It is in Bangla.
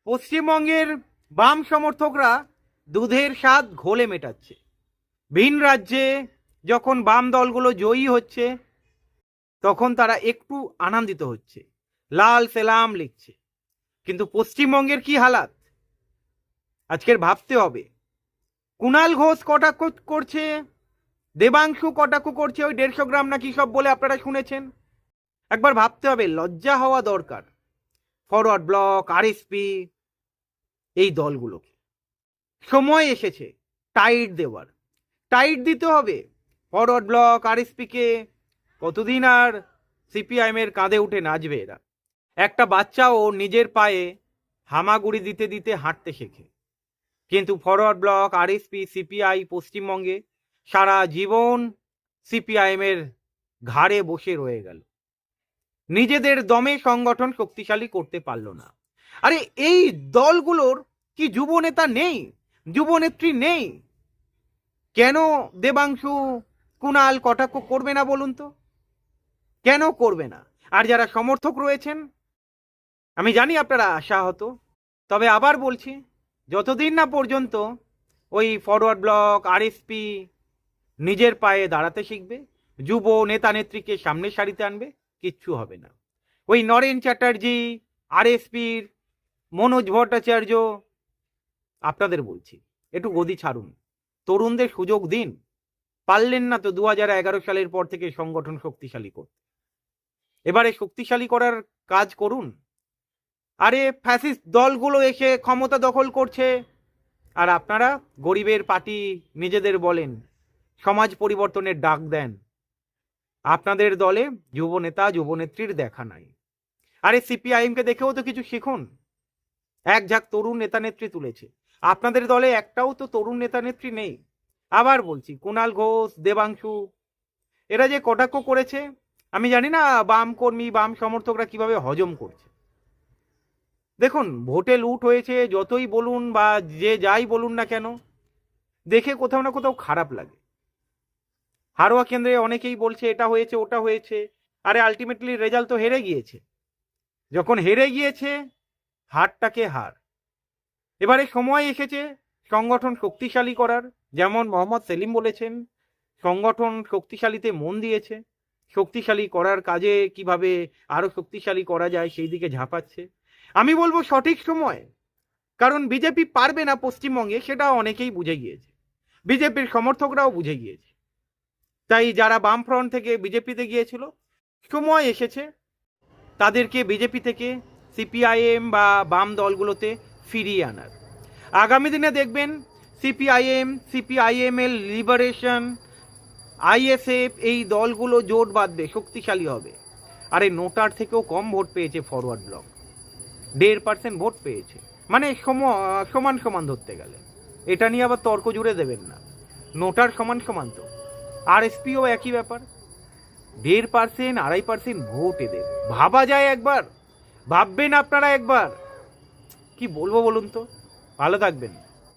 পশ্চিমবঙ্গের বাম সমর্থকরা দুধের স্বাদ ঘোলে মেটাচ্ছে। ভিন রাজ্যে যখন বাম দলগুলো জয়ী হচ্ছে তখন তারা একটু আনন্দিত হচ্ছে, লাল সেলাম লিখছে। কিন্তু পশ্চিমবঙ্গের কি হালাত আজকের ভাবতে হবে। কুণাল ঘোষ কটাক্ষ করছে, দেবাংশু কটাক্ষ করছে, ওই 150 গ্রাম নাকি সব বলে আপনারা শুনেছেন। একবার ভাবতে হবে, লজ্জা হওয়া দরকার ফরওয়ার্ড ব্লক, আরএসপি এই দলগুলোকে। সময় এসেছে টাইট দেওয়ার, টাইট দিতে হবে ফরওয়ার্ড ব্লক, আরএসপি কে। কতদিন আর সিপিআইএম এর কাঁধে উঠে নাচবে এরা? একটা বাচ্চাও নিজের পায়ে হামাগুড়ি দিতে দিতে হাঁটতে শেখে, কিন্তু ফরওয়ার্ড ব্লক, আরএসপি, সিপিআই পশ্চিমবঙ্গে সারা জীবন সিপিআইএম এর ঘাড়ে বসে রয়ে গেল, নিজেদের দমে সংগঠন শক্তিশালী করতে পারল না। আরে এই দলগুলোর কি যুব নেতা নেই, যুবনেত্রী নেই? কেন দেবাংশু, কুণাল কটাক্ষ করবে না বলুন তো? কেন করবে না? আর যারা সমর্থক রয়েছেন, আমি জানি আপনারা আশাহত, তবে আবার বলছি, যতদিন না পর্যন্ত ওই ফরওয়ার্ড ব্লক, আরএসপি নিজের পায়ে দাঁড়াতে শিখবে, যুব নেতা নেত্রীকে সামনে সারিতে আনবে, কিচ্ছু হবে না। ওই নরেন চ্যাটার্জি, আরএসপির মনোজ ভট্টাচার্য, আপনাদের বলছি একটু গদি ছাড়ুন, তরুণদের সুযোগ দিন। পারলেন না তো 2011 সালের পর থেকে সংগঠন শক্তিশালী করতে, এবারে শক্তিশালী করার কাজ করুন। আরে ফ্যাসিস্ট দলগুলো এসে ক্ষমতা দখল করছে, আর আপনারা গরিবের পার্টি নিজেদের বলেন, সমাজ পরিবর্তনের ডাক দেন। আপনাদের দলে যুব নেতা, যুবনেত্রীর দেখা নাই। আরে সিপিআইএম কে দেখেও তো কিছু শিখুন, এক ঝাঁক তরুণ নেতা নেত্রী তুলেছে। আপনাদের দলে একটাও তো তরুণ নেতা নেত্রী নেই। আবার বলছি, কুণাল ঘোষ, দেবাংশু এরা যে কটাক্ষ করেছে, আমি জানি না বাম কর্মী, বাম সমর্থকরা কিভাবে হজম করছে। দেখুন, ভোটে লুট হয়েছে যতই বলুন বা যে যাই বলুন না কেন, দেখে কোথাও না কোথাও খারাপ লাগে। হারোয়া কেন্দ্রে অনেকেই বলছে এটা হয়েছে, ওটা হয়েছে। আরে আলটিমেটলি রেজাল্ট তো হেরে গিয়েছে। যখন হেরে গিয়েছে, হারটাকে হার। এবারে সময় এসেছে সংগঠন শক্তিশালী করার। যেমন মোহাম্মদ সেলিম বলেছেন, সংগঠন শক্তিশালীতে মন দিয়েছে, শক্তিশালী করার কাজে কিভাবে আরো শক্তিশালী করা যায় সেই দিকে ঝাঁপাচ্ছে। আমি বলবো সঠিক সময়, কারণ বিজেপি পারবে না পশ্চিমবঙ্গে, সেটা অনেকেই বুঝে গিয়েছে, বিজেপির সমর্থকরাও বুঝে গিয়েছে। তাই যারা বাম ফ্রন্ট থেকে বিজেপিতে গিয়েছিল, সময় এসেছে তাদেরকে বিজেপি থেকে সিপিআইএম বা বাম দলগুলোতে ফিরিয়ে আনার। আগামী দিনে দেখবেন সিপিআইএম এর লিবারেশন, আইএসএফ এই দলগুলো জোট বাঁধবে, শক্তিশালী হবে। আরে নোটার থেকেও কম ভোট পেয়েছে ফরওয়ার্ড ব্লক, 1.5% ভোট পেয়েছে, মানে সমান সমান ধরতে গেলে। এটা নিয়ে আবার তর্ক জুড়ে দেবেন না, নোটার সমান সমান তো। আরএসপিও একই ব্যাপার, 1.5%, 2.5% ভোট এদের। ভাবা যায় একবার? ভাববেন আপনারা একবার? কি বলবো বলুন তো? ভালো থাকবেন।